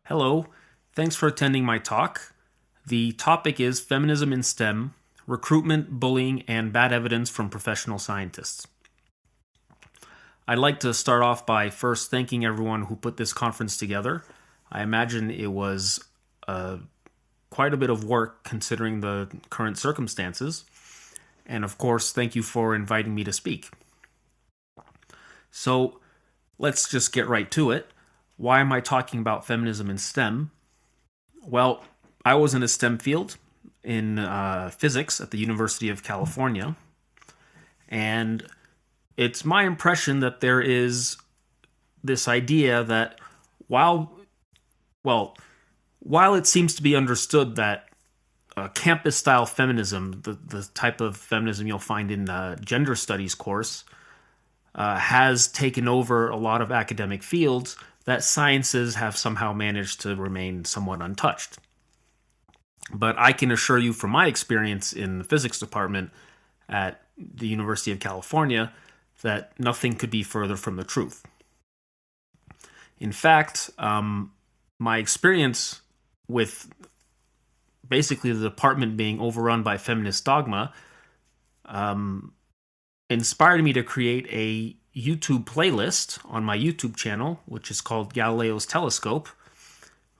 Hello, thanks for attending my talk. The topic is Feminism in STEM, Recruitment, Bullying, and Bad Evidence from Professional Scientists. I'd like to start off by first thanking everyone who put this conference together. I imagine it was quite a bit of work considering the current circumstances. And of course, thank you for inviting me to speak. So let's just get right to it. Why am I talking about feminism in STEM? Well, I was in a STEM field in physics at the University of California, and it's my impression that there is this idea that while it seems to be understood that campus-style feminism, the type of feminism you'll find in the gender studies course, has taken over a lot of academic fields, that sciences have somehow managed to remain somewhat untouched. But I can assure you from my experience in the physics department at the University of California that nothing could be further from the truth. In fact, my experience with basically the department being overrun by feminist dogma inspired me to create a YouTube playlist on my YouTube channel, which is called Galileo's Telescope,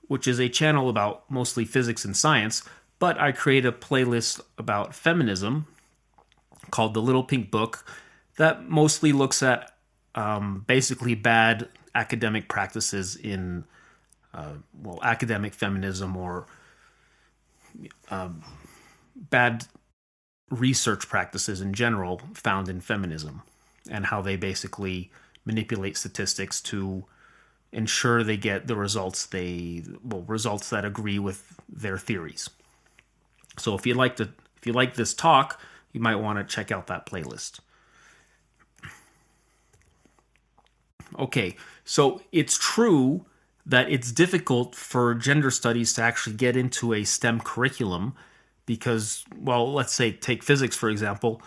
which is a channel about mostly physics and science, but I created a playlist about feminism called The Little Pink Book that mostly looks at basically bad academic practices in academic feminism or bad research practices in general found in feminism, and how they basically manipulate statistics to ensure they get the results that agree with their theories. So if you like this talk, you might want to check out that playlist. Okay, so it's true that it's difficult for gender studies to actually get into a STEM curriculum because, let's say take physics for example.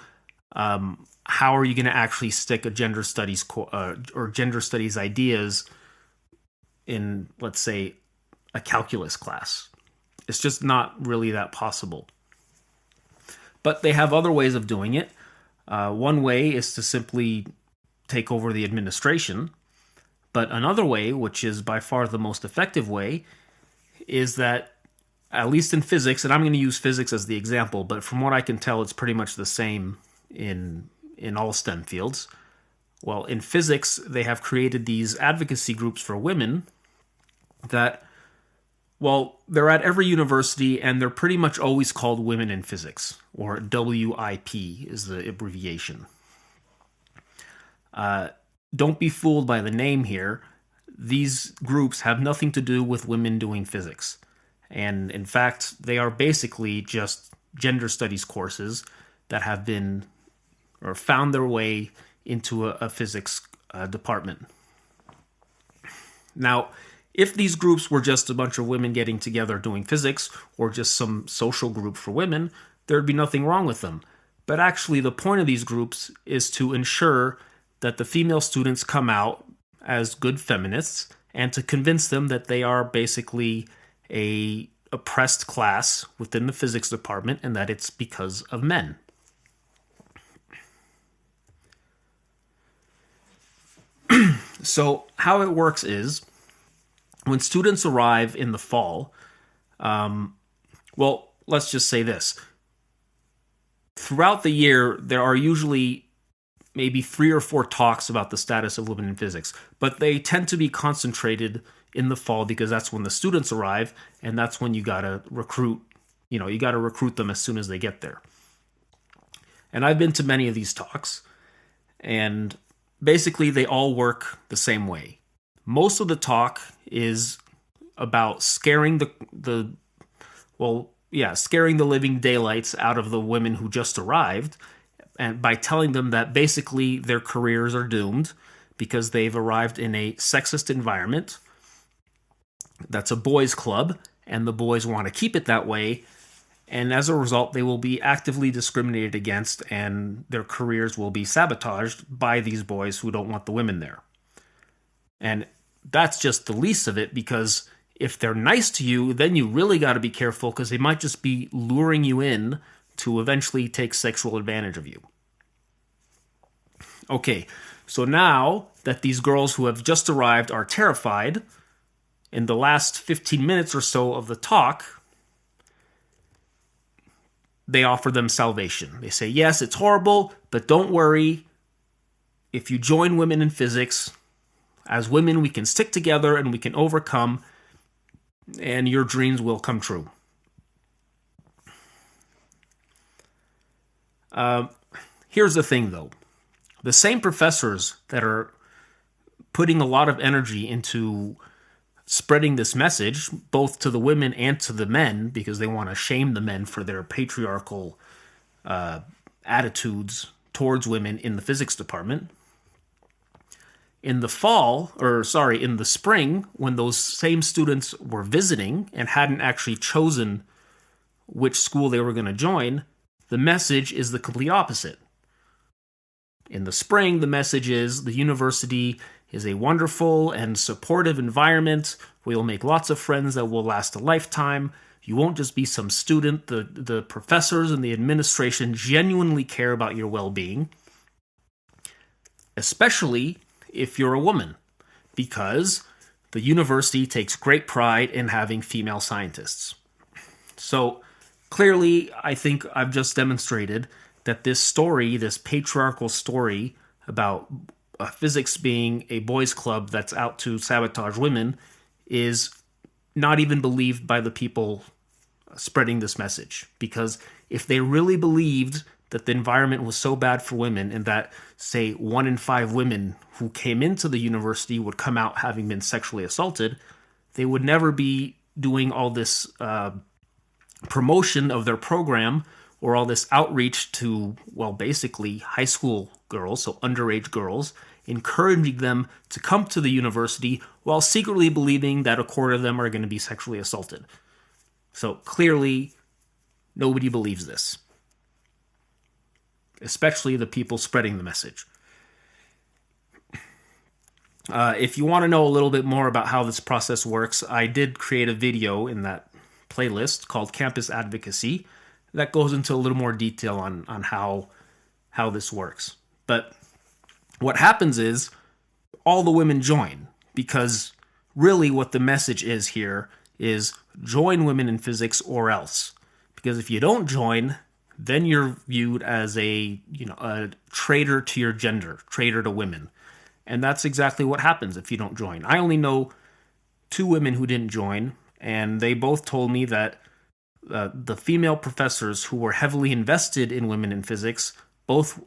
How are you going to actually stick a gender studies or gender studies ideas in, let's say, a calculus class? It's just not really that possible. But they have other ways of doing it. One way is to simply take over the administration. But another way, which is by far the most effective way, is that, at least in physics, and I'm going to use physics as the example, but from what I can tell, it's pretty much the same in all STEM fields. Well, in physics, they have created these advocacy groups for women that, they're at every university and they're pretty much always called Women in Physics, or WIP is the abbreviation. Don't be fooled by the name here. These groups have nothing to do with women doing physics. And in fact, they are basically just gender studies courses that have been or found their way into a physics department. Now, if these groups were just a bunch of women getting together doing physics, or just some social group for women, there'd be nothing wrong with them. But actually, the point of these groups is to ensure that the female students come out as good feminists and to convince them that they are basically a oppressed class within the physics department and that it's because of men. So how it works is, when students arrive in the fall, let's just say this. Throughout the year, there are usually maybe 3 or 4 talks about the status of women in physics, but they tend to be concentrated in the fall because that's when the students arrive, and that's when you gotta recruit them as soon as they get there. And I've been to many of these talks, and basically they all work the same way. Most of the talk is about scaring the living daylights out of the women who just arrived, and by telling them that basically their careers are doomed because they've arrived in a sexist environment that's a boys' club, and the boys want to keep it that way, and as a result, they will be actively discriminated against, and their careers will be sabotaged by these boys who don't want the women there. And that's just the least of it, because If they're nice to you, then you really got to be careful because they might just be luring you in to eventually take sexual advantage of you. Okay, so now that these girls who have just arrived are terrified, in the last 15 minutes or so of the talk, they offer them salvation. They say, yes, it's horrible, but don't worry. If you join women in physics, as women, we can stick together and we can overcome, and your dreams will come true. Here's the thing, though. The same professors that are putting a lot of energy into spreading this message, both to the women and to the men, because they want to shame the men for their patriarchal attitudes towards women in the physics department. In the spring, when those same students were visiting and hadn't actually chosen which school they were going to join, the message is the complete opposite. In the spring, the message is the university is a wonderful and supportive environment. We'll make lots of friends that will last a lifetime. You won't just be some student. The professors and the administration genuinely care about your well-being, especially if you're a woman, because the university takes great pride in having female scientists. So clearly, I think I've just demonstrated that this story, this patriarchal story about physics being a boys' club that's out to sabotage women, is not even believed by the people spreading this message. Because if they really believed that the environment was so bad for women and that, say, 1 in 5 women who came into the university would come out having been sexually assaulted, they would never be doing all this promotion of their program or all this outreach to, well, basically high school girls, so underage girls, encouraging them to come to the university while secretly believing that a quarter of them are going to be sexually assaulted. So clearly, nobody believes this, especially the people spreading the message. If you want to know a little bit more about how this process works, I did create a video in that playlist called Campus Advocacy that goes into a little more detail on how this works. But what happens is all the women join, because really what the message is here is join women in physics or else. Because if you don't join, then you're viewed as a traitor to your gender, traitor to women. And that's exactly what happens if you don't join. I only know 2 women who didn't join, and they both told me that the female professors who were heavily invested in women in physics both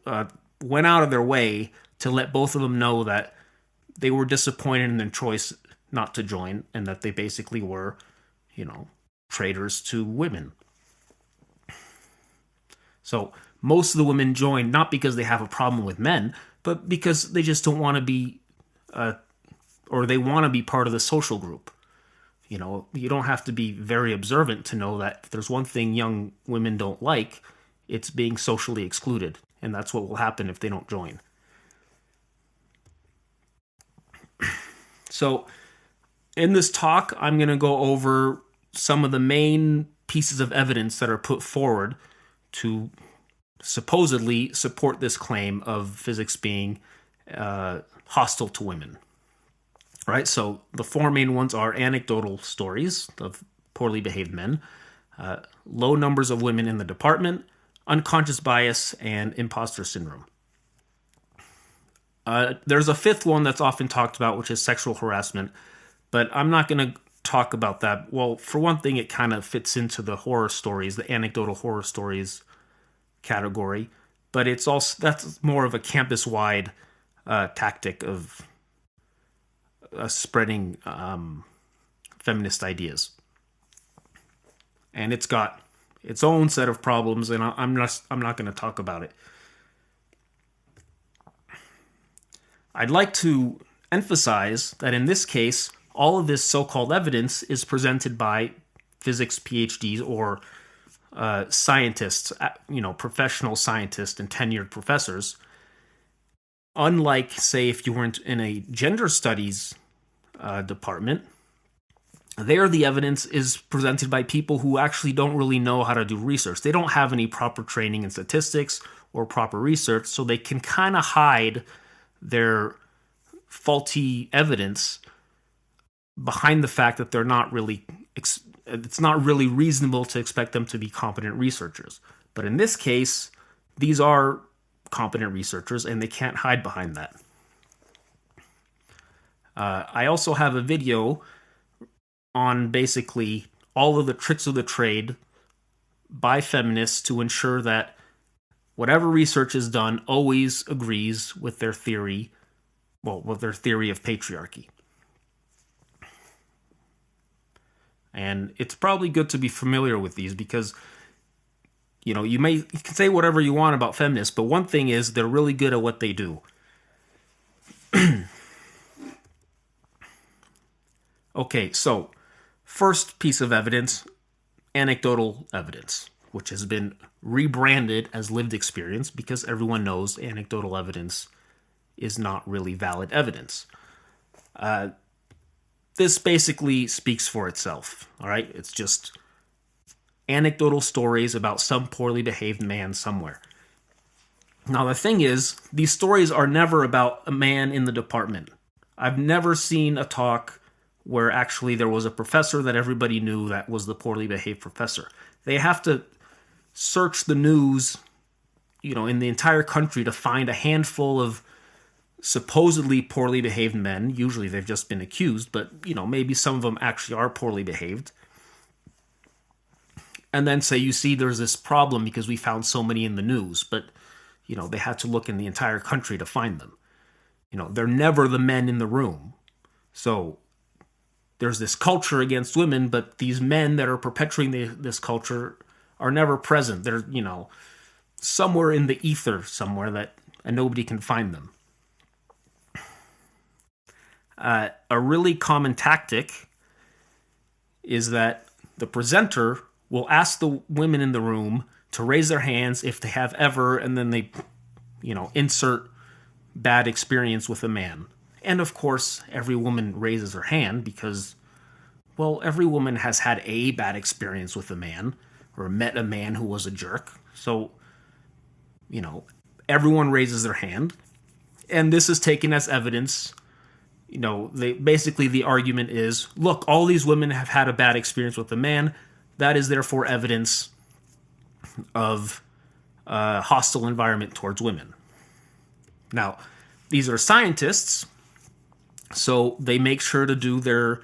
went out of their way to let both of them know that they were disappointed in their choice not to join, and that they basically were, traitors to women. So most of the women join not because they have a problem with men, but because they just don't want to be, or they want to be part of the social group. You don't have to be very observant to know that if there's one thing young women don't like, it's being socially excluded. And that's what will happen if they don't join. So in this talk, I'm going to go over some of the main pieces of evidence that are put forward to supposedly support this claim of physics being hostile to women. Right, so the 4 main ones are anecdotal stories of poorly behaved men, low numbers of women in the department, unconscious bias, and imposter syndrome. There's a 5th one that's often talked about, which is sexual harassment, but I'm not going to talk about that. Well, for one thing, it kind of fits into the horror stories, the anecdotal horror stories category, but that's more of a campus-wide tactic of spreading feminist ideas, and it's got its own set of problems, and I'm not going to talk about it. I'd like to emphasize that in this case, all of this so-called evidence is presented by physics PhDs or scientists, professional scientists and tenured professors. Unlike, say, if you weren't in a gender studies department, There, the evidence is presented by people who actually don't really know how to do research. They don't have any proper training in statistics or proper research, so they can kind of hide their faulty evidence behind the fact that they're not really, it's not really reasonable to expect them to be competent researchers. But in this case, these are competent researchers and they can't hide behind that. I also have a video on basically all of the tricks of the trade by feminists to ensure that whatever research is done always agrees with their theory, with their theory of patriarchy. And it's probably good to be familiar with these because, you can say whatever you want about feminists, but one thing is they're really good at what they do. Okay, so first piece of evidence, anecdotal evidence, which has been rebranded as lived experience because everyone knows anecdotal evidence is not really valid evidence. This basically speaks for itself, all right? It's just anecdotal stories about some poorly behaved man somewhere. Now, the thing is, these stories are never about a man in the department. I've never seen a talk where actually there was a professor that everybody knew that was the poorly behaved professor. They have to search the news, in the entire country to find a handful of supposedly poorly behaved men. Usually they've just been accused, but, maybe some of them actually are poorly behaved. And then say, you see, there's this problem because we found so many in the news, but, they had to look in the entire country to find them. They're never the men in the room. So there's this culture against women, but these men that are perpetuating this culture are never present. They're, somewhere in the ether somewhere and nobody can find them. A really common tactic is that the presenter will ask the women in the room to raise their hands if they have ever, and then they, insert bad experience with a man. And of course, every woman raises her hand because, every woman has had a bad experience with a man or met a man who was a jerk. So, everyone raises their hand. And this is taken as evidence. The argument is, look, all these women have had a bad experience with a man. That is therefore evidence of a hostile environment towards women. Now, these are scientists, so they make sure to do their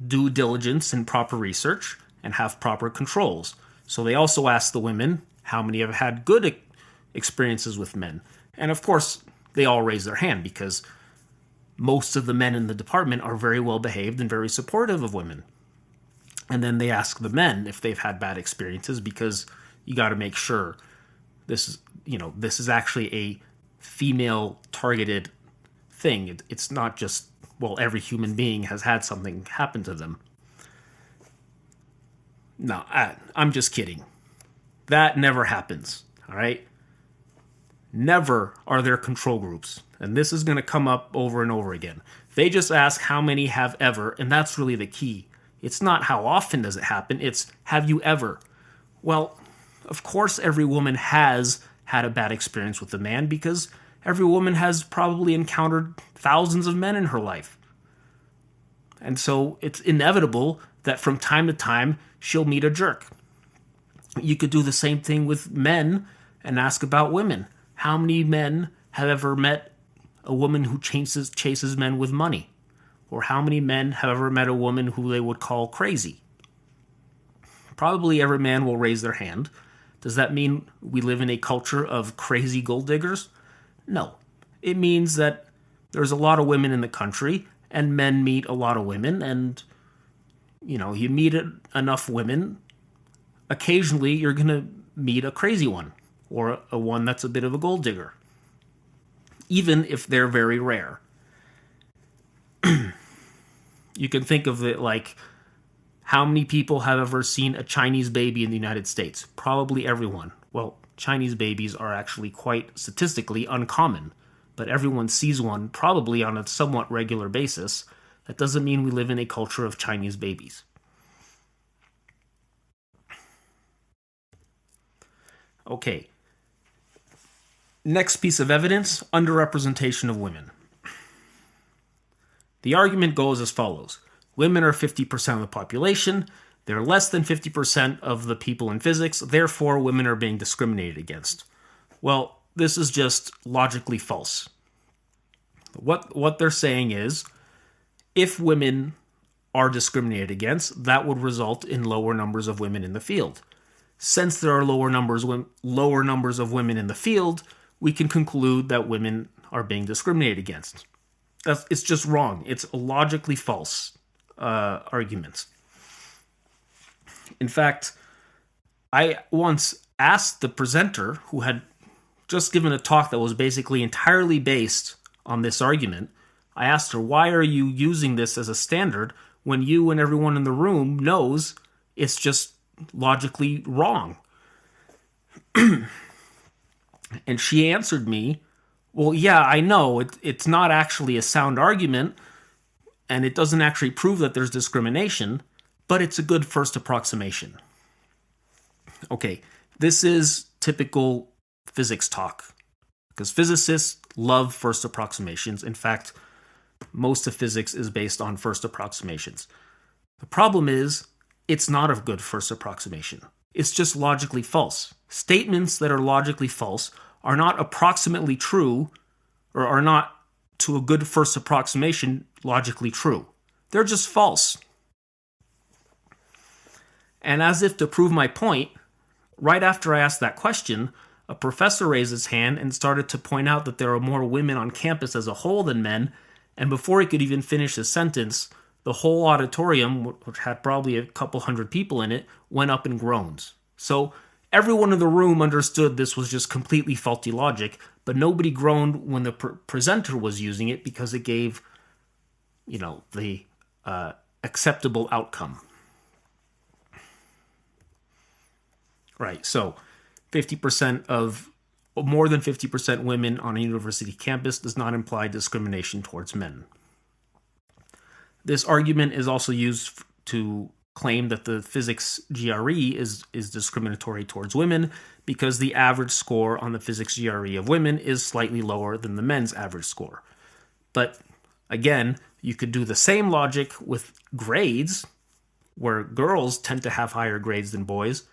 due diligence and proper research and have proper controls. So they also ask the women how many have had good experiences with men. And of course, they all raise their hand because most of the men in the department are very well behaved and very supportive of women. And then they ask the men if they've had bad experiences because you got to make sure this is actually a female targeted thing. It's not just, every human being has had something happen to them. No, I'm just kidding. That never happens, all right? Never are there control groups. And this is going to come up over and over again. They just ask how many have ever, and that's really the key. It's not how often does it happen, it's have you ever. Well, of course every woman has had a bad experience with a man because every woman has probably encountered thousands of men in her life. And so it's inevitable that from time to time she'll meet a jerk. You could do the same thing with men and ask about women. How many men have ever met a woman who chases men with money? Or how many men have ever met a woman who they would call crazy? Probably every man will raise their hand. Does that mean we live in a culture of crazy gold diggers? No. It means that there's a lot of women in the country, and men meet a lot of women, and, you meet enough women, occasionally you're going to meet a crazy one, or a one that's a bit of a gold digger, even if they're very rare. You can think of it like, how many people have ever seen a Chinese baby in the United States? Probably everyone. Well, Chinese babies are actually quite statistically uncommon, but everyone sees one probably on a somewhat regular basis. That doesn't mean we live in a culture of Chinese babies. Okay. Next piece of evidence, underrepresentation of women. The argument goes as follows. Women are 50% of the population. They're less than 50% of the people in physics. Therefore, women are being discriminated against. Well, this is just logically false. What they're saying is, if women are discriminated against, that would result in lower numbers of women in the field. Since there are lower numbers of women in the field, we can conclude that women are being discriminated against. It's just wrong. It's a logically false argument. In fact, I once asked the presenter, who had just given a talk that was basically entirely based on this argument, I asked her, why are you using this as a standard when you and everyone in the room knows it's just logically wrong? And she answered me, well, yeah, I know, it's not actually a sound argument, and it doesn't actually prove that there's discrimination, but it's a good first approximation. Okay, this is typical physics talk, because physicists love first approximations. In fact, most of physics is based on first approximations. The problem is, it's not a good first approximation. It's just logically false. Statements that are logically false are not approximately true, or are not, to a good first approximation, logically true. They're just false. And as if to prove my point, right after I asked that question, a professor raised his hand and started to point out that there are more women on campus as a whole than men, and before he could even finish his sentence, the whole auditorium, which had probably a couple hundred people in it, went up in groans. So everyone in the room understood this was just completely faulty logic, but nobody groaned when the presenter was using it because it gave, the acceptable outcome. Right, so more than 50% women on a university campus does not imply discrimination towards men. This argument is also used to claim that the physics GRE is discriminatory towards women because the average score on the physics GRE of women is slightly lower than the men's average score. But again, you could do the same logic with grades, where girls tend to have higher grades than boys,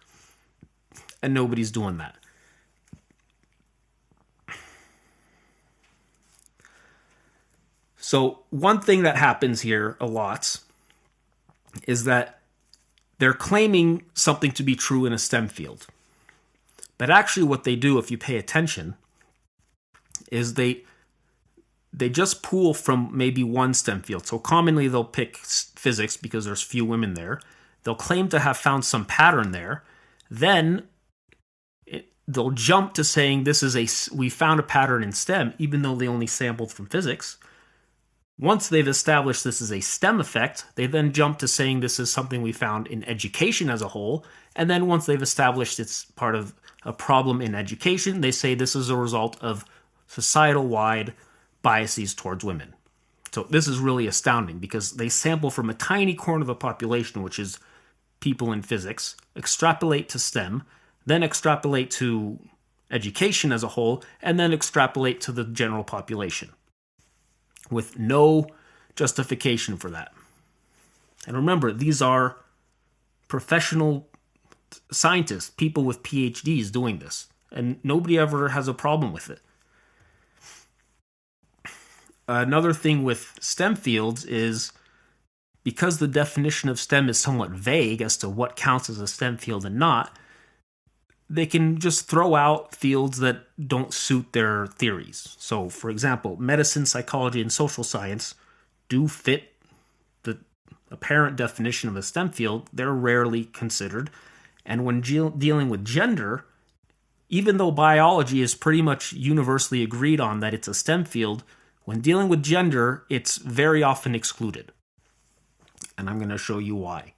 and nobody's doing that. So one thing that happens here a lot is that they're claiming something to be true in a STEM field. But actually what they do, if you pay attention, is they just pull from maybe one STEM field. So commonly they'll pick physics because there's few women there. They'll claim to have found some pattern there. Then they'll jump to saying we found a pattern in STEM, even though they only sampled from physics. Once they've established this is a STEM effect, they then jump to saying this is something we found in education as a whole. And then once they've established it's part of a problem in education, they say this is a result of societal-wide biases towards women. So this is really astounding because they sample from a tiny corner of the population, which is people in physics, extrapolate to STEM, then extrapolate to education as a whole, and then extrapolate to the general population, with no justification for that. And remember, these are professional scientists, people with PhDs doing this, and nobody ever has a problem with it. Another thing with STEM fields is, because the definition of STEM is somewhat vague as to what counts as a STEM field and not, they can just throw out fields that don't suit their theories. So, for example, medicine, psychology, and social science do fit the apparent definition of a STEM field. They're rarely considered. And when dealing with gender, even though biology is pretty much universally agreed on that it's a STEM field, when dealing with gender, it's very often excluded. And I'm going to show you why.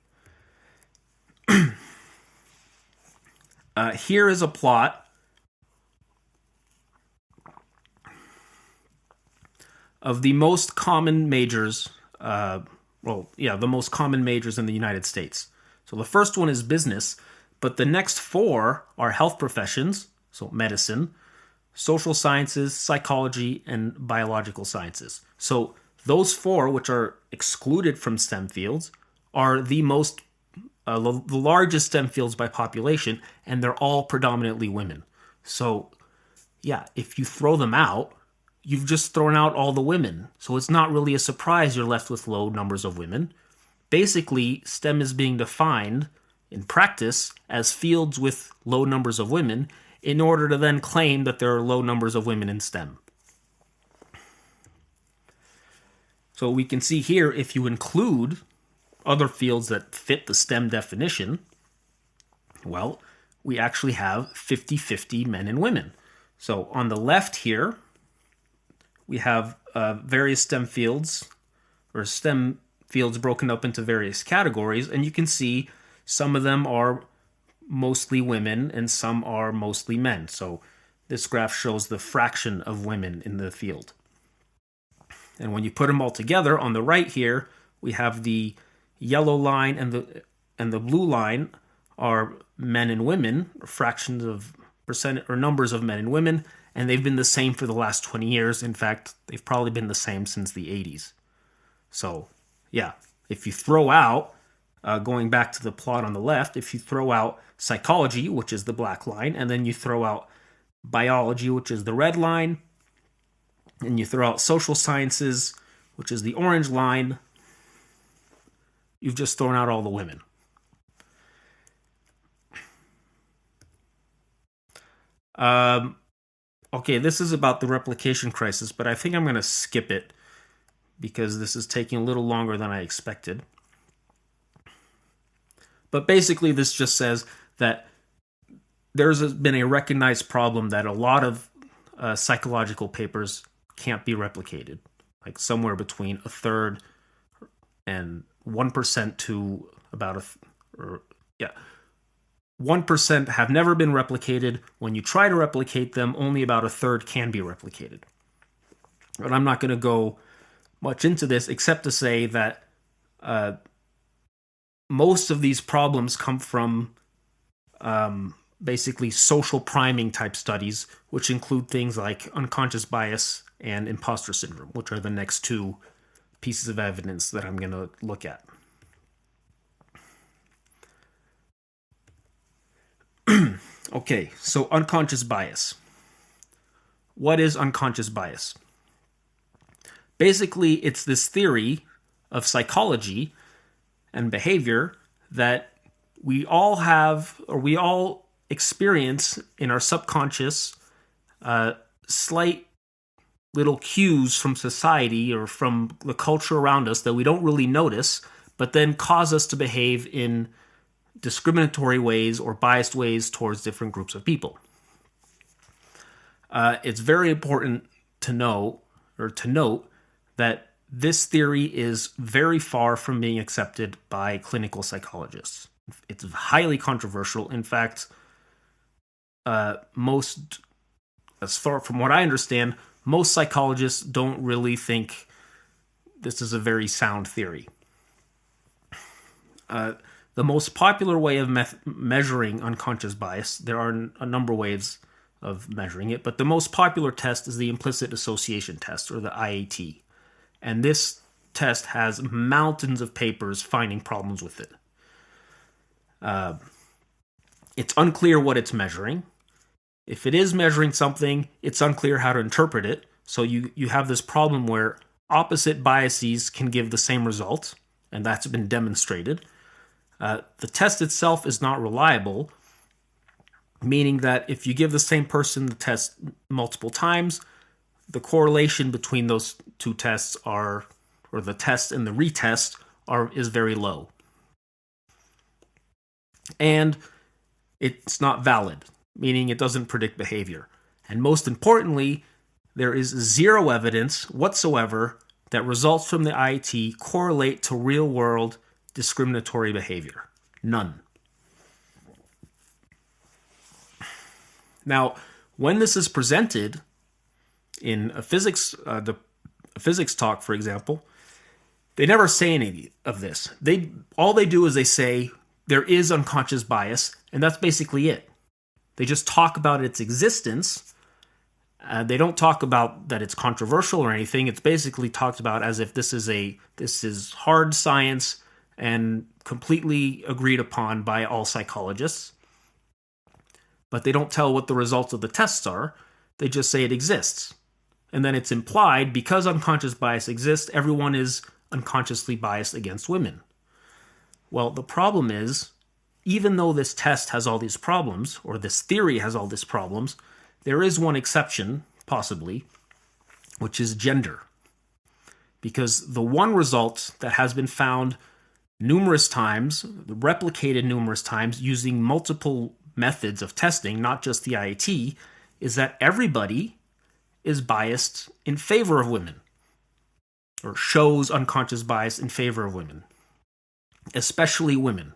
Here is a plot of the most common majors the most common majors in the United States. So the first one is business, but the next four are health professions, so medicine, social sciences, psychology, and biological sciences. So those four, which are excluded from STEM fields, are the largest STEM fields by population, and they're all predominantly women. So, yeah, if you throw them out, you've just thrown out all the women. So it's not really a surprise you're left with low numbers of women. Basically, STEM is being defined in practice as fields with low numbers of women in order to then claim that there are low numbers of women in STEM. So we can see here, if you include other fields that fit the STEM definition, well, we actually have 50-50 men and women. So on the left here, we have various STEM fields, or STEM fields broken up into various categories, and you can see some of them are mostly women and some are mostly men. So this graph shows the fraction of women in the field. And when you put them all together, on the right here, we have the yellow line and the blue line are men and women, fractions of percent or numbers of men and women, and they've been the same for the last 20 years. In fact, they've probably been the same since the 80s. So, yeah, if you throw out, going back to the plot on the left, if you throw out psychology, which is the black line, and then you throw out biology, which is the red line, and you throw out social sciences, which is the orange line, you've just thrown out all the women. Okay, this is about the replication crisis, but I think I'm going to skip it because this is taking a little longer than I expected. But basically, this just says that there's been a recognized problem that a lot of psychological papers can't be replicated, like somewhere between a third and 1% to about 1% have never been replicated. When you try to replicate them, only about a third can be replicated. But I'm not going to go much into this except to say that most of these problems come from basically social priming type studies, which include things like unconscious bias and imposter syndrome, which are the next two pieces of evidence that I'm going to look at. Okay, so unconscious bias. What is unconscious bias? Basically, it's this theory of psychology and behavior that we all have, or we all experience in our subconscious, slight little cues from society or from the culture around us that we don't really notice, but then cause us to behave in discriminatory ways or biased ways towards different groups of people. It's very important to know, or to note, that this theory is very far from being accepted by clinical psychologists. It's highly controversial. In fact, from what I understand, most psychologists don't really think this is a very sound theory. The most popular way of measuring unconscious bias, there are a number of ways of measuring it, but the most popular test is the implicit association test, or the IAT. And this test has mountains of papers finding problems with it. It's unclear what it's measuring. If it is measuring something, it's unclear how to interpret it. So you have this problem where opposite biases can give the same result, and that's been demonstrated. The test itself is not reliable, meaning that if you give the same person the test multiple times, the correlation between those two tests or the test and the retest is very low. And it's not valid, meaning it doesn't predict behavior. And most importantly, there is zero evidence whatsoever that results from the IAT correlate to real-world discriminatory behavior. None. Now, when this is presented in a physics talk, for example, They never say any of this. All they do is they say there is unconscious bias, and that's basically it. They just talk about its existence. They don't talk about that it's controversial or anything. It's basically talked about as if this is hard science and completely agreed upon by all psychologists. But they don't tell what the results of the tests are. They just say it exists. And then it's implied, because unconscious bias exists, everyone is unconsciously biased against women. Well, the problem is, even though this test has all these problems, or this theory has all these problems, there is one exception, possibly, which is gender. Because the one result that has been found numerous times, replicated numerous times, using multiple methods of testing, not just the IAT, is that everybody is biased in favor of women, or shows unconscious bias in favor of women, especially women.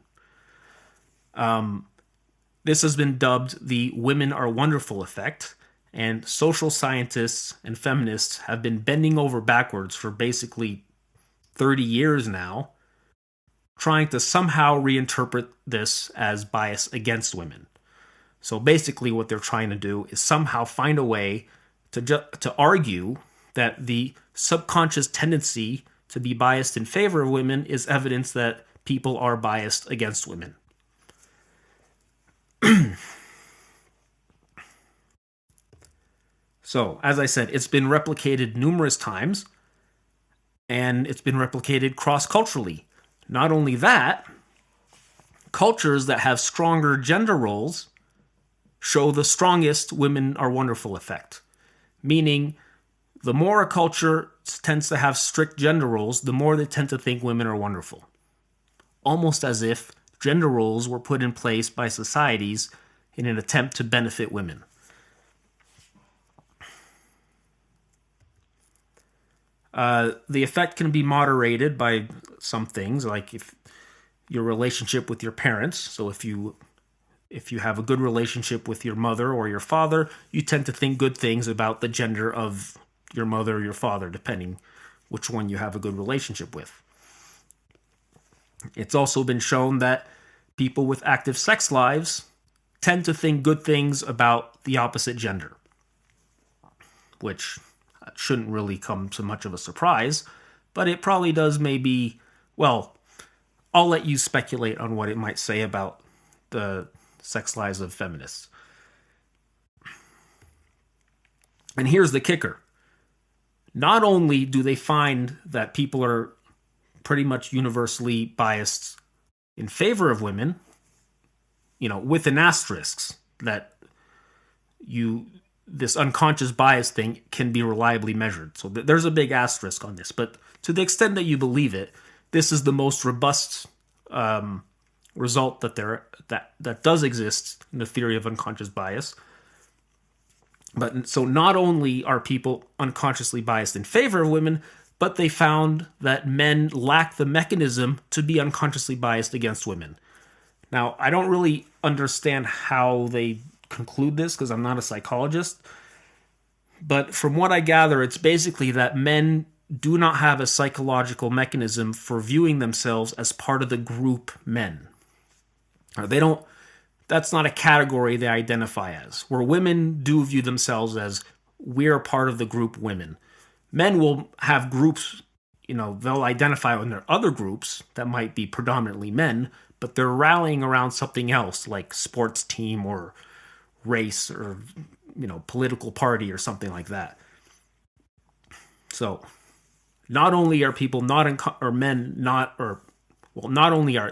This has been dubbed the women are wonderful effect, and social scientists and feminists have been bending over backwards for basically 30 years now, trying to somehow reinterpret this as bias against women. So basically what they're trying to do is somehow find a way to argue that the subconscious tendency to be biased in favor of women is evidence that people are biased against women. So, as I said, it's been replicated numerous times, and it's been replicated cross-culturally. Not only that, cultures that have stronger gender roles show the strongest women are wonderful effect. Meaning, the more a culture tends to have strict gender roles, the more they tend to think women are wonderful. Almost as if gender roles were put in place by societies in an attempt to benefit women. The effect can be moderated by some things, like if your relationship with your parents. So if you have a good relationship with your mother or your father, you tend to think good things about the gender of your mother or your father, depending which one you have a good relationship with. It's also been shown that people with active sex lives tend to think good things about the opposite gender, which shouldn't really come to much of a surprise, but it probably does maybe, well, I'll let you speculate on what it might say about the sex lives of feminists. And here's the kicker. Not only do they find that people are pretty much universally biased in favor of women, with an asterisk that this unconscious bias thing can be reliably measured. So there's a big asterisk on this. But to the extent that you believe it, this is the most robust result that does exist in the theory of unconscious bias. But so not only are people unconsciously biased in favor of women, but they found that men lack the mechanism to be unconsciously biased against women. Now, I don't really understand how they conclude this because I'm not a psychologist, but from what I gather, it's basically that men do not have a psychological mechanism for viewing themselves as part of the group men. That's not a category they identify as, where women do view themselves as we're part of the group women. Men will have groups, they'll identify with their other groups that might be predominantly men, but they're rallying around something else like sports team or race or political party or something like that. So not only are people not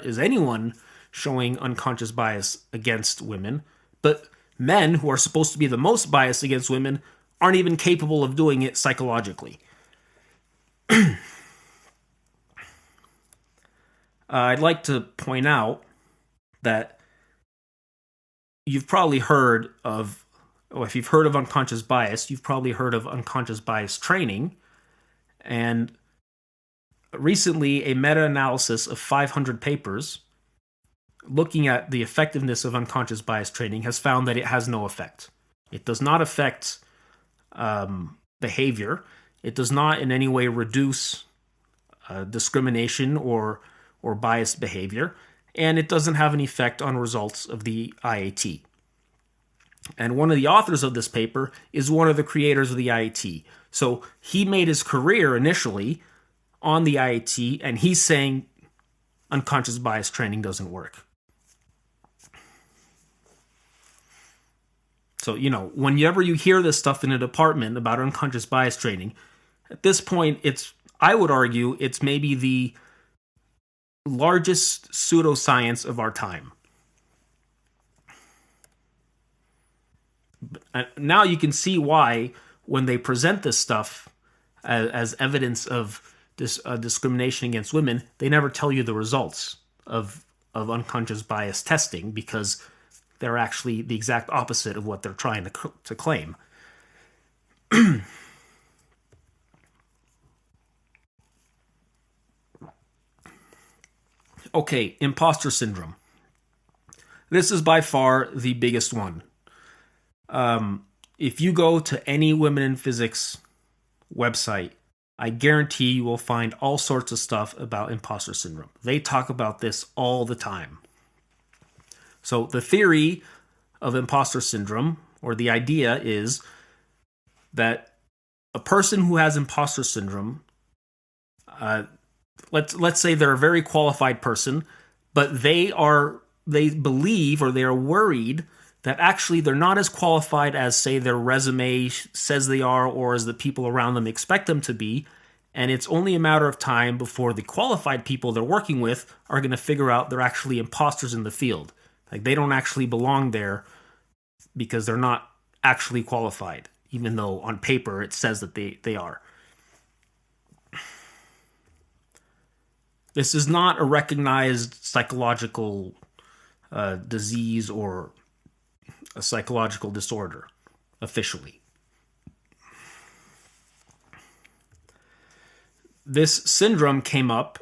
is anyone showing unconscious bias against women, but men who are supposed to be the most biased against women aren't even capable of doing it psychologically. I'd like to point out that you've probably heard of, if you've heard of unconscious bias, you've probably heard of unconscious bias training. And recently, a meta-analysis of 500 papers looking at the effectiveness of unconscious bias training has found that it has no effect. It does not affect behavior. It does not in any way reduce discrimination or biased behavior, and it doesn't have an effect on results of the IAT. And one of the authors of this paper is one of the creators of the IAT. So he made his career initially on the IAT, and he's saying unconscious bias training doesn't work. So, whenever you hear this stuff in a department about unconscious bias training, at this point, I would argue it's maybe the largest pseudoscience of our time. Now you can see why, when they present this stuff as evidence of this discrimination against women, they never tell you the results of unconscious bias testing, because they're actually the exact opposite of what they're trying to claim. Okay, imposter syndrome. This is by far the biggest one. If you go to any Women in Physics website, I guarantee you will find all sorts of stuff about imposter syndrome. They talk about this all the time. So the theory of imposter syndrome, or the idea, is that a person who has imposter syndrome, let's say they're a very qualified person, but they believe, or they are worried that actually they're not as qualified as, say, their resume says they are, or as the people around them expect them to be, and it's only a matter of time before the qualified people they're working with are going to figure out they're actually imposters in the field. Like, they don't actually belong there because they're not actually qualified, even though on paper it says that they are. This is not a recognized psychological disease or a psychological disorder, officially. This syndrome came up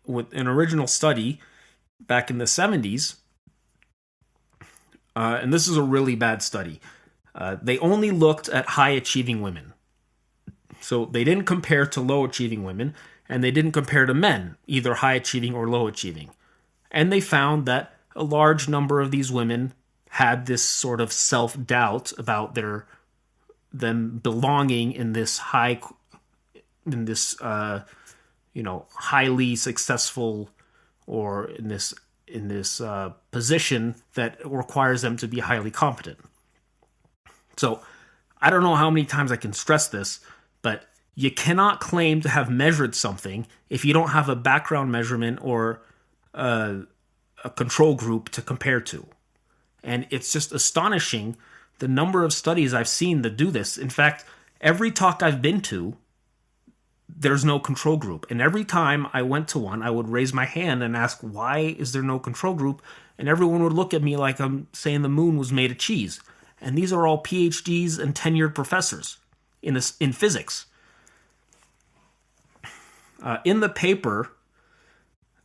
with an original study back in the 70s, and this is a really bad study. They only looked at high-achieving women. So they didn't compare to low-achieving women, and they didn't compare to men, either high-achieving or low-achieving. And they found that a large number of these women had this sort of self-doubt about them belonging in this highly successful, or in this position that requires them to be highly competent. So I don't know how many times I can stress this, but you cannot claim to have measured something if you don't have a background measurement or a control group to compare to. And it's just astonishing the number of studies I've seen that do this. In fact, every talk I've been to, there's no control group. And every time I went to one, I would raise my hand and ask, why is there no control group? And everyone would look at me like I'm saying the moon was made of cheese. And these are all PhDs and tenured professors in physics. In the paper,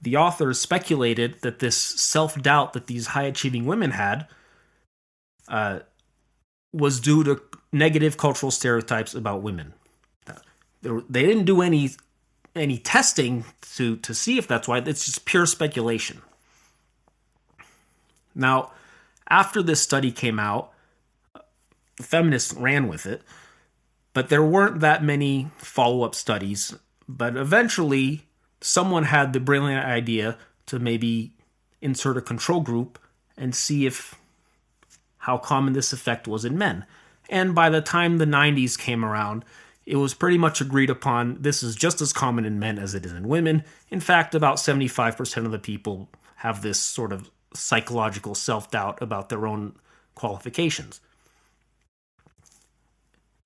the authors speculated that this self-doubt that these high-achieving women had was due to negative cultural stereotypes about women. They didn't do any testing to see if that's why. It's just pure speculation. Now, after this study came out, feminists ran with it, but there weren't that many follow-up studies. But eventually, someone had the brilliant idea to maybe insert a control group and see how common this effect was in men. And by the time the 90s came around, it was pretty much agreed upon this is just as common in men as it is in women. In fact, about 75% of the people have this sort of psychological self-doubt about their own qualifications.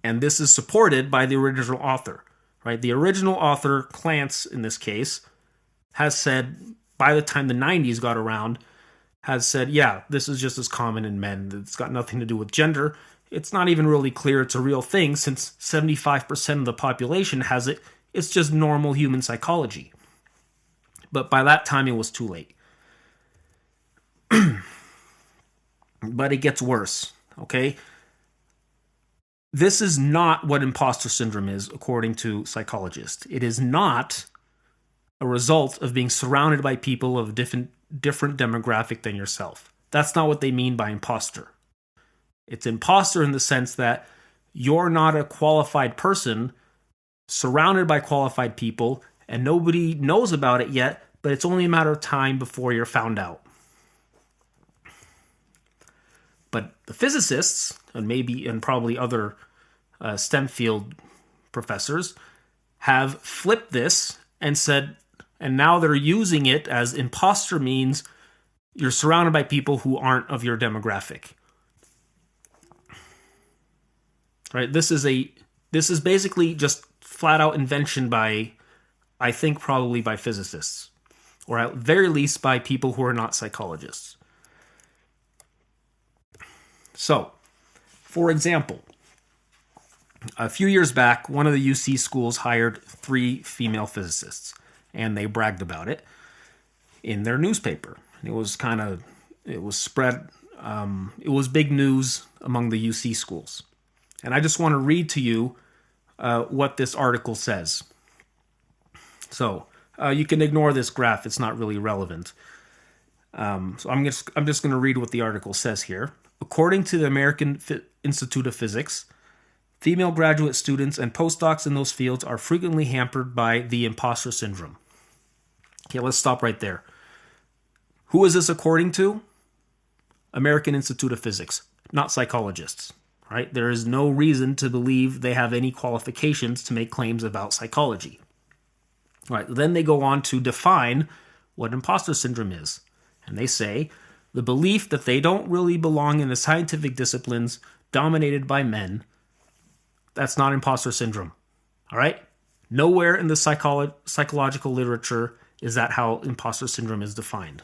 And this is supported by the original author. Right? The original author, Clance in this case, has said, by the time the 90s got around, has said, yeah, this is just as common in men. It's got nothing to do with gender. It's not even really clear it's a real thing, since 75% of the population has it. It's just normal human psychology. But by that time, it was too late. But it gets worse, okay? This is not what imposter syndrome is, according to psychologists. It is not a result of being surrounded by people of different demographic than yourself. That's not what they mean by imposter. It's imposter in the sense that you're not a qualified person surrounded by qualified people and nobody knows about it yet, but it's only a matter of time before you're found out. But the physicists, and probably other STEM field professors, have flipped this and said, and now they're using it as imposter means you're surrounded by people who aren't of your demographic. Right? This is basically just flat out invention by, I think, probably by physicists, or at very least by people who are not psychologists. So, for example, a few years back, one of the UC schools hired 3 female physicists, and they bragged about it in their newspaper. It was big news among the UC schools. And I just want to read to you what this article says. So, you can ignore this graph, it's not really relevant. So I'm just going to read what the article says here. According to the American Institute of Physics, female graduate students and postdocs in those fields are frequently hampered by the imposter syndrome. Okay, let's stop right there. Who is this according to? American Institute of Physics, not psychologists. Right? There is no reason to believe they have any qualifications to make claims about psychology. Right, then they go on to define what imposter syndrome is. And they say, the belief that they don't really belong in the scientific disciplines dominated by men, that's not imposter syndrome. All right? Nowhere in the psychological literature is that how imposter syndrome is defined.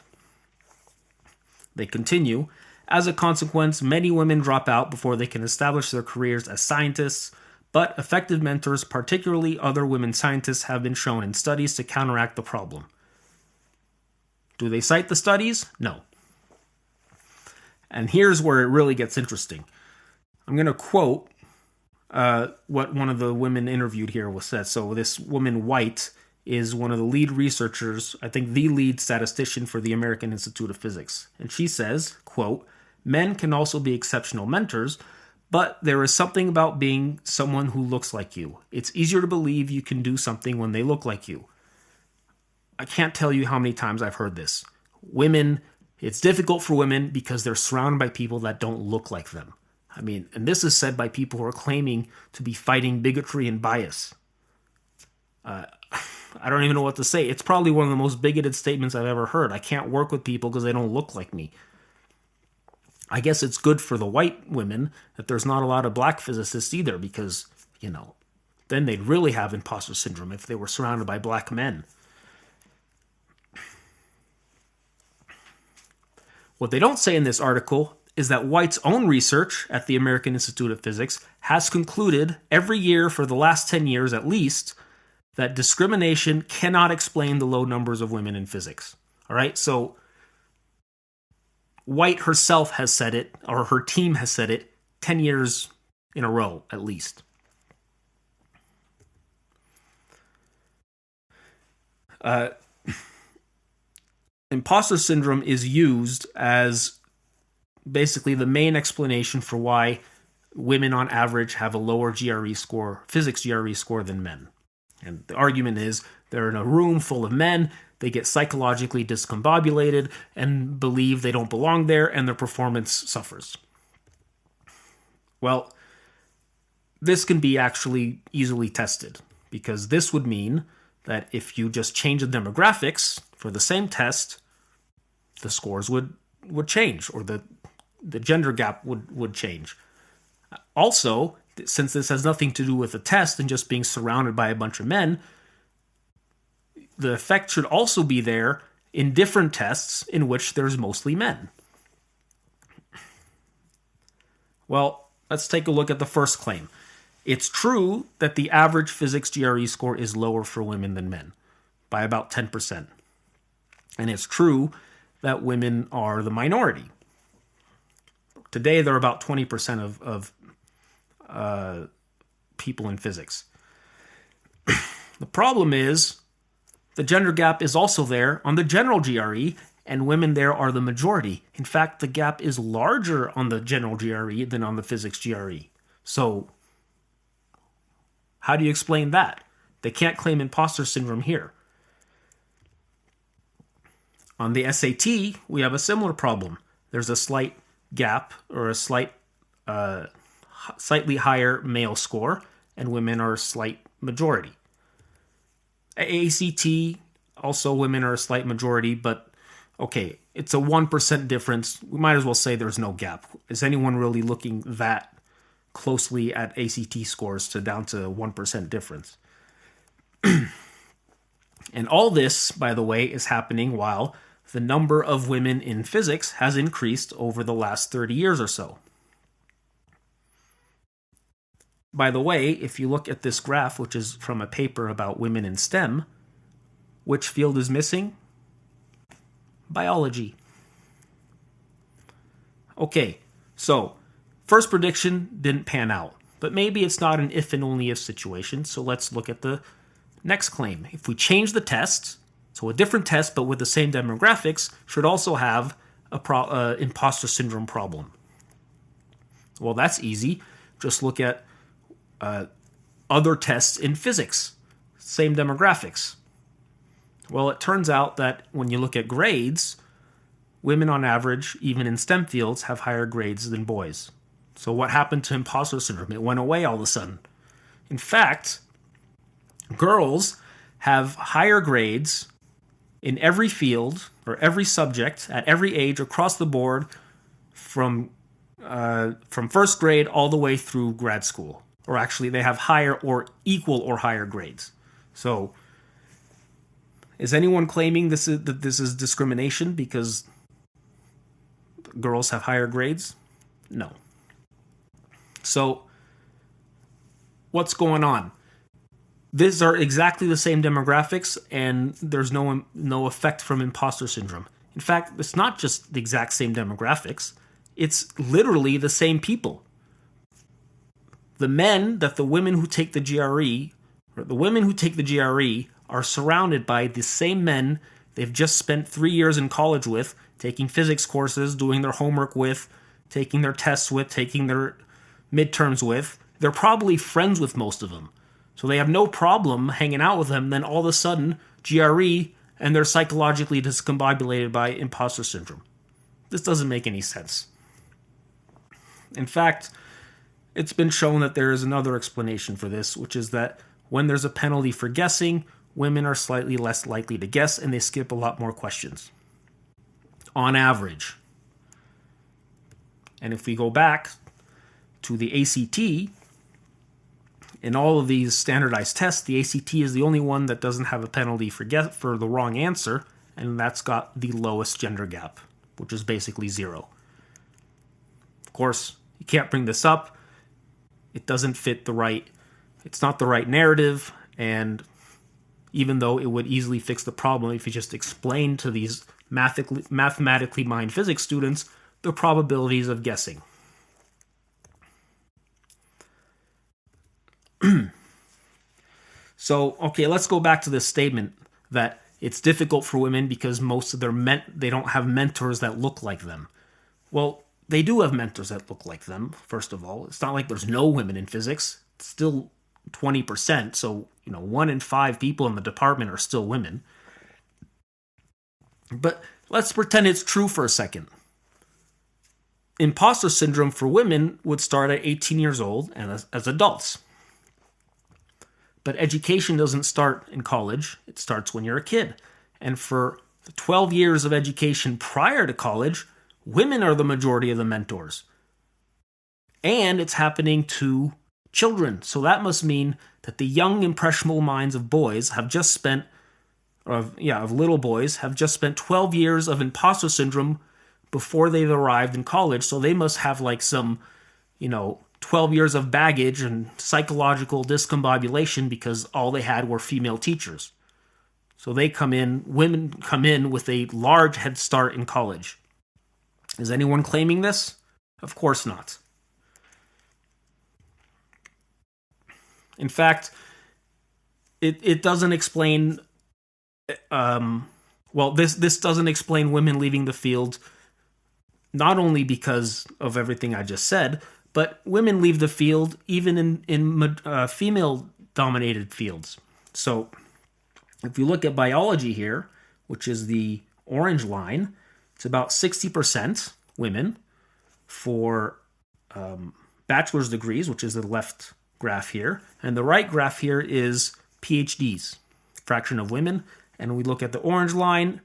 They continue, as a consequence, many women drop out before they can establish their careers as scientists, but effective mentors, particularly other women scientists, have been shown in studies to counteract the problem. Do they cite the studies? No. And here's where it really gets interesting. I'm going to quote what one of the women interviewed here was said. So this woman, White, is one of the lead researchers, I think the lead statistician for the American Institute of Physics. And she says, quote, men can also be exceptional mentors, but there is something about being someone who looks like you. It's easier to believe you can do something when they look like you. I can't tell you how many times I've heard this. Women, it's difficult for women because they're surrounded by people that don't look like them. I mean, and this is said by people who are claiming to be fighting bigotry and bias. I don't even know what to say. It's probably one of the most bigoted statements I've ever heard. I can't work with people because they don't look like me. I guess it's good for the white women that there's not a lot of black physicists either because, then they'd really have imposter syndrome if they were surrounded by black men. What they don't say in this article is that White's own research at the American Institute of Physics has concluded every year for the last 10 years at least that discrimination cannot explain the low numbers of women in physics. All right, so White herself has said it, or her team has said it, 10 years in a row at least. Imposter syndrome is used as basically the main explanation for why women on average have a lower GRE score, physics GRE score than men. And the argument is they're in a room full of men, they get psychologically discombobulated and believe they don't belong there and their performance suffers. Well, this can be actually easily tested because this would mean that if you just change the demographics for the same test, the scores would change, or the gender gap would change. Also, since this has nothing to do with the test and just being surrounded by a bunch of men, the effect should also be there in different tests in which there's mostly men. Well, let's take a look at the first claim. It's true that the average physics GRE score is lower for women than men by about 10%. And it's true that women are the minority. Today, they're about 20% of people in physics. The problem is The gender gap is also there on the general GRE, and women there are the majority. In fact, the gap is larger on the general GRE than on the physics GRE. So, how do you explain that? They can't claim imposter syndrome here. On the SAT, we have a similar problem. There's a slight gap, or a slightly higher male score, and women are a slight majority. ACT, also women are a slight majority, but okay, it's a 1% difference. We might as well say there's no gap. Is anyone really looking that closely at ACT scores to down to 1% difference? And all this, by the way, is happening while the number of women in physics has increased over the last 30 years or so. By the way, if you look at this graph, which is from a paper about women in STEM, which field is missing? Biology. Okay, so first prediction didn't pan out, but maybe it's not an if and only if situation, so let's look at the next claim. If we change the test, so a different test but with the same demographics should also have a imposter syndrome problem. Well, that's easy. Just look at other tests in physics, same demographics. Well, it turns out that when you look at grades, women on average, even in STEM fields, have higher grades than boys. So what happened to imposter syndrome? It went away all of a sudden. In fact, girls have higher grades in every field or every subject at every age across the board from first grade all the way through grad school. Or actually, they have higher or equal or higher grades. So, is anyone claiming this is discrimination because girls have higher grades? No. So, what's going on? These are exactly the same demographics, and there's no effect from imposter syndrome. In fact, it's not just the exact same demographics. It's literally the same people. The men that the women who take the GRE, or the women who take the GRE, are surrounded by the same men they've just spent 3 years in college with, taking physics courses, doing their homework with, taking their tests with, taking their midterms with. They're probably friends with most of them. So they have no problem hanging out with them. Then all of a sudden, GRE, and they're psychologically discombobulated by imposter syndrome. This doesn't make any sense. In fact, it's been shown that there is another explanation for this, which is that when there's a penalty for guessing, women are slightly less likely to guess and they skip a lot more questions. On average. And if we go back to the ACT, in all of these standardized tests, the ACT is the only one that doesn't have a penalty for the wrong answer, and that's got the lowest gender gap, which is basically 0. Of course, you can't bring this up. It doesn't fit it's not the right narrative, and even though it would easily fix the problem if you just explained to these mathematically minded physics students the probabilities of guessing. So, okay, let's go back to this statement that it's difficult for women because most of they don't have mentors that look like them. Well, they do have mentors that look like them, first of all. It's not like there's no women in physics. It's still 20%, so 1 in 5 people in the department are still women. But let's pretend it's true for a second. Imposter syndrome for women would start at 18 years old and as adults. But education doesn't start in college. It starts when you're a kid. And for the 12 years of education prior to college, women are the majority of the mentors. And it's happening to children. So that must mean that the young, impressionable minds of boys have just spent, of little boys, have just spent 12 years of imposter syndrome before they've arrived in college. So they must have some, 12 years of baggage and psychological discombobulation because all they had were female teachers. So women come in with a large head start in college. Is anyone claiming this? Of course not. In fact, it doesn't explain Well, this doesn't explain women leaving the field, not only because of everything I just said, but women leave the field even in female-dominated fields. So if you look at biology here, which is the orange line, it's about 60% women for bachelor's degrees, which is the left graph here. And the right graph here is PhDs, fraction of women. And we look at the orange line,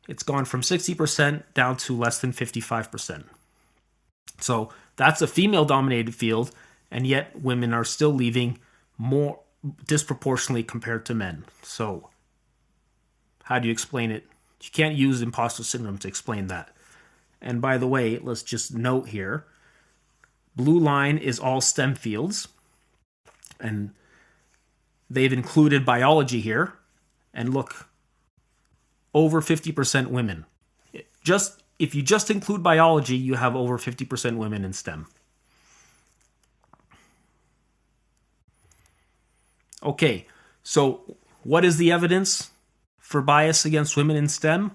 it's gone from 60% down to less than 55%. So that's a female-dominated field, and yet women are still leaving more disproportionately compared to men. So how do you explain it? You can't use imposter syndrome to explain that. And by the way, let's just note here, blue line is all STEM fields, and they've included biology here. And look, over 50% women. If you just include biology, you have over 50% women in STEM. Okay, so what is the evidence for bias against women in STEM?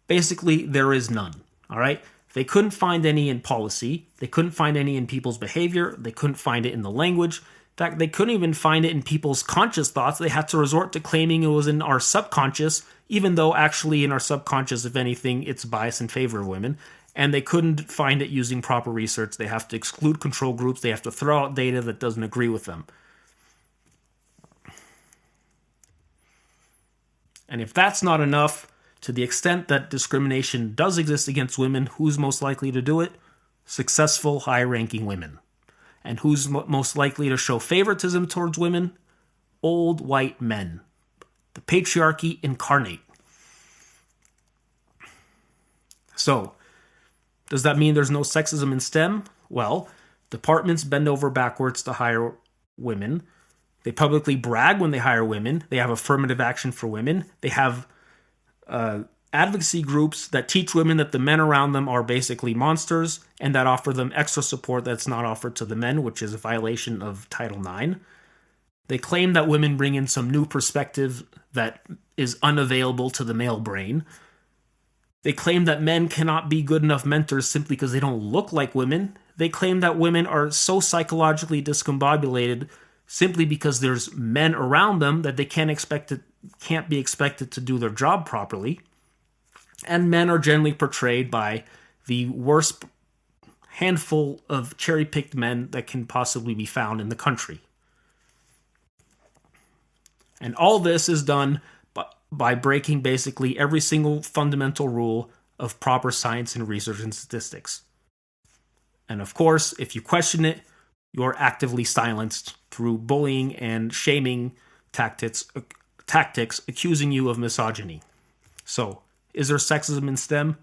Basically, there is none. All right? They couldn't find any in policy. They couldn't find any in people's behavior. They couldn't find it in the language. In fact, they couldn't even find it in people's conscious thoughts. They had to resort to claiming it was in our subconscious, even though actually in our subconscious, if anything, it's bias in favor of women. And they couldn't find it using proper research. They have to exclude control groups. They have to throw out data that doesn't agree with them. And if that's not enough, to the extent that discrimination does exist against women, who's most likely to do it? Successful, high-ranking women. And who's most likely to show favoritism towards women? Old white men. The patriarchy incarnate. So, does that mean there's no sexism in STEM? Well, departments bend over backwards to hire women. They publicly brag when they hire women. They have affirmative action for women. They have advocacy groups that teach women that the men around them are basically monsters and that offer them extra support that's not offered to the men, which is a violation of Title IX. They claim that women bring in some new perspective that is unavailable to the male brain. They claim that men cannot be good enough mentors simply because they don't look like women. They claim that women are so psychologically discombobulated simply because there's men around them that they can't be expected to do their job properly. And men are generally portrayed by the worst handful of cherry-picked men that can possibly be found in the country. And all this is done by breaking basically every single fundamental rule of proper science and research and statistics. And of course, if you question it, you're actively silenced through bullying and shaming tactics accusing you of misogyny. So, is there sexism in STEM?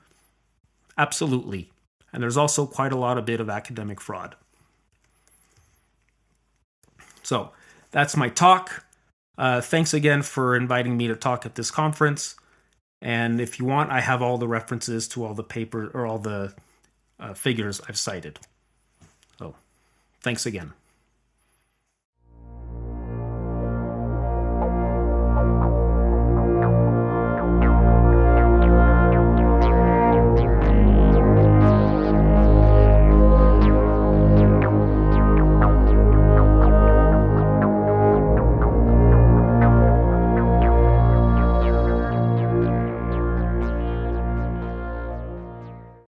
Absolutely. And there's also quite a bit of academic fraud. So, that's my talk. Thanks again for inviting me to talk at this conference. And if you want, I have all the references to all the paper or all the figures I've cited. So, thanks again.